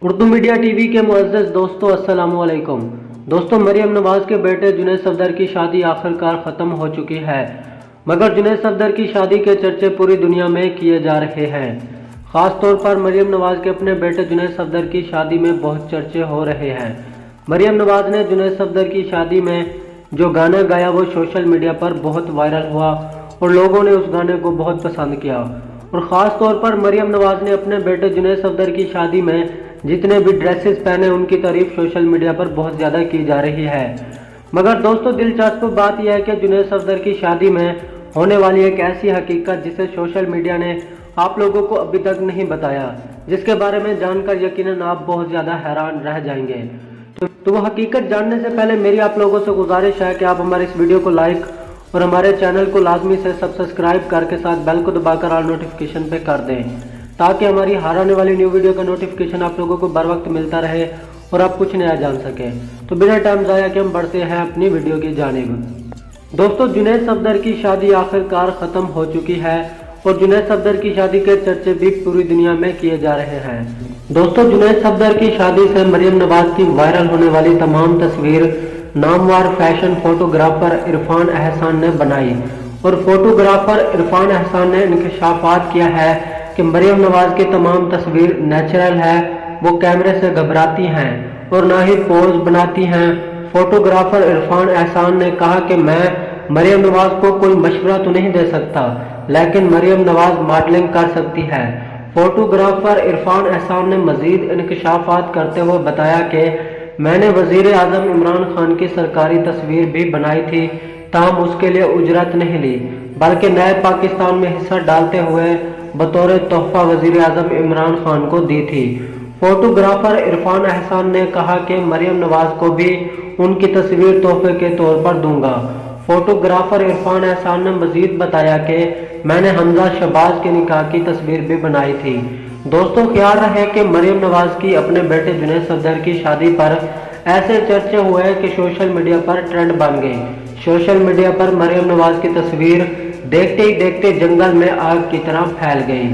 Urdu media TV के मुअज़्ज़ज़ दोस्तों, अस्सलामु अलैकुम। दोस्तों, मरियम नवाज़ के बेटे जुनैद सफदर की शादी आखिरकार ख़त्म हो चुकी है, मगर जुनैद सफदर की शादी के चर्चे पूरी दुनिया में किए जा रहे हैं। ख़ास तौर पर मरियम नवाज़ के अपने बेटे जुनैद सफदर की शादी में बहुत चर्चे हो रहे हैं। मरियम नवाज़ ने जुनैद सफदर की शादी में जो गाना गाया वो सोशल मीडिया पर बहुत वायरल हुआ और लोगों ने उस गाने को बहुत पसंद किया। और ख़ास तौर पर मरियम नवाज़ ने अपने बेटे जुनैद सफदर की शादी में जितने भी ड्रेसेस पहने उनकी तारीफ सोशल मीडिया पर बहुत ज़्यादा की जा रही है। मगर दोस्तों, दिलचस्प बात यह है कि जुनैद सफदर की शादी में होने वाली एक ऐसी हकीकत जिसे सोशल मीडिया ने आप लोगों को अभी तक नहीं बताया, जिसके बारे में जानकर यकीनन आप बहुत ज़्यादा हैरान रह जाएंगे। तो वो हकीकत जानने से पहले मेरी आप लोगों से गुजारिश है कि आप हमारे इस वीडियो को लाइक और हमारे चैनल को लाजमी से सब्सक्राइब करके साथ बेल को दबाकर ऑल नोटिफिकेशन पे कर दें, ताकि हमारी हर आने वाली न्यू वीडियो का नोटिफिकेशन आप लोगों को बर वक्त मिलता रहे और आप कुछ नया जान सकें। तो बिना टाइम ज़ाया के हम बढ़ते हैं अपनी वीडियो की जानिब। दोस्तों, जुनैद सफदर की शादी आखिरकार ख़त्म हो चुकी है और जुनैद सफदर की शादी के चर्चे भी पूरी दुनिया में किए जा रहे हैं। दोस्तों, जुनैद सफदर की शादी से मरियम नवाज की वायरल होने वाली तमाम तस्वीर नामवर फैशन फोटोग्राफर इरफान एहसान ने बनाई और फोटोग्राफर इरफान एहसान ने इंकशाफात किया है कि मरियम नवाज की तमाम तस्वीर नेचुरल है, वो कैमरे से घबराती हैं और ना ही पोज बनाती हैं। फोटोग्राफर इरफान एहसान ने कहा कि मैं मरियम नवाज को कोई मशवरा तो नहीं दे सकता, लेकिन मरियम नवाज मॉडलिंग कर सकती है। फोटोग्राफर इरफान एहसान ने मजीद इंकशाफात करते हुए बताया कि मैंने वजीर आजम इमरान खान की सरकारी तस्वीर भी बनाई थी, ताहम उसके लिए उजरत नहीं ली, बल्कि नए पाकिस्तान में हिस्सा डालते हुए बतौर तोहफा वजीर आजम इमरान खान को दी थी। फोटोग्राफर इरफान एहसान ने कहा कि मरियम नवाज को भी उनकी तस्वीर तोहफे के तौर पर दूंगा। फोटोग्राफर इरफान एहसान ने मजीद बताया कि मैंने हमजा शहबाज के निकाह की तस्वीर भी बनाई थी। दोस्तों, ख्याल रहे कि मरियम नवाज की अपने बेटे जुनैद सफदर की शादी पर ऐसे चर्चे हुए कि सोशल मीडिया पर ट्रेंड बन गई। सोशल मीडिया पर मरियम नवाज की तस्वीर देखते ही देखते जंगल में आग की तरह फैल गई।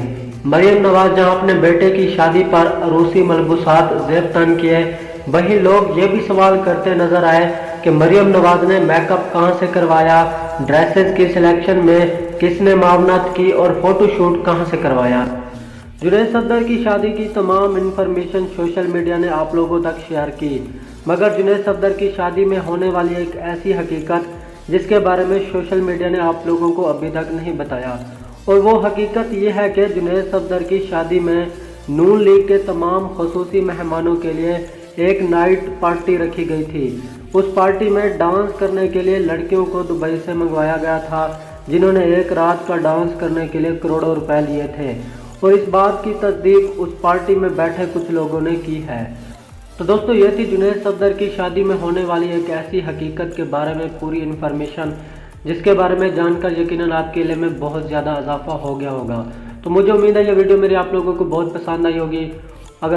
मरियम नवाज जहां अपने बेटे की शादी पर अरूसी मलबूसात ज़ेब तन किए, वहीं लोग ये भी सवाल करते नजर आए कि मरियम नवाज ने मेकअप कहां से करवाया, ड्रेसेस की सिलेक्शन में किसने मावनत की और फोटोशूट कहां से करवाया। जुनैद सफदर की शादी की तमाम इंफॉर्मेशन सोशल मीडिया ने आप लोगों तक शेयर की, मगर जुनैद सफदर की शादी में होने वाली एक ऐसी हकीकत जिसके बारे में सोशल मीडिया ने आप लोगों को अभी तक नहीं बताया, और वो हकीकत ये है कि जुनैद सफदर की शादी में नून लीग के तमाम खसूसी मेहमानों के लिए एक नाइट पार्टी रखी गई थी। उस पार्टी में डांस करने के लिए लड़कियों को दुबई से मंगवाया गया था, जिन्होंने एक रात का डांस करने के लिए करोड़ों रुपए लिए थे, और इस बात की तस्दीक उस पार्टी में बैठे कुछ लोगों ने की है। तो दोस्तों, ये थी जुनैद सफदर की शादी में होने वाली एक ऐसी हकीकत के बारे में पूरी इन्फॉर्मेशन, जिसके बारे में जानकर यकीनन आपके इल्म में बहुत ज़्यादा इजाफा हो गया होगा। तो मुझे उम्मीद है ये वीडियो मेरी आप लोगों को बहुत पसंद आई होगी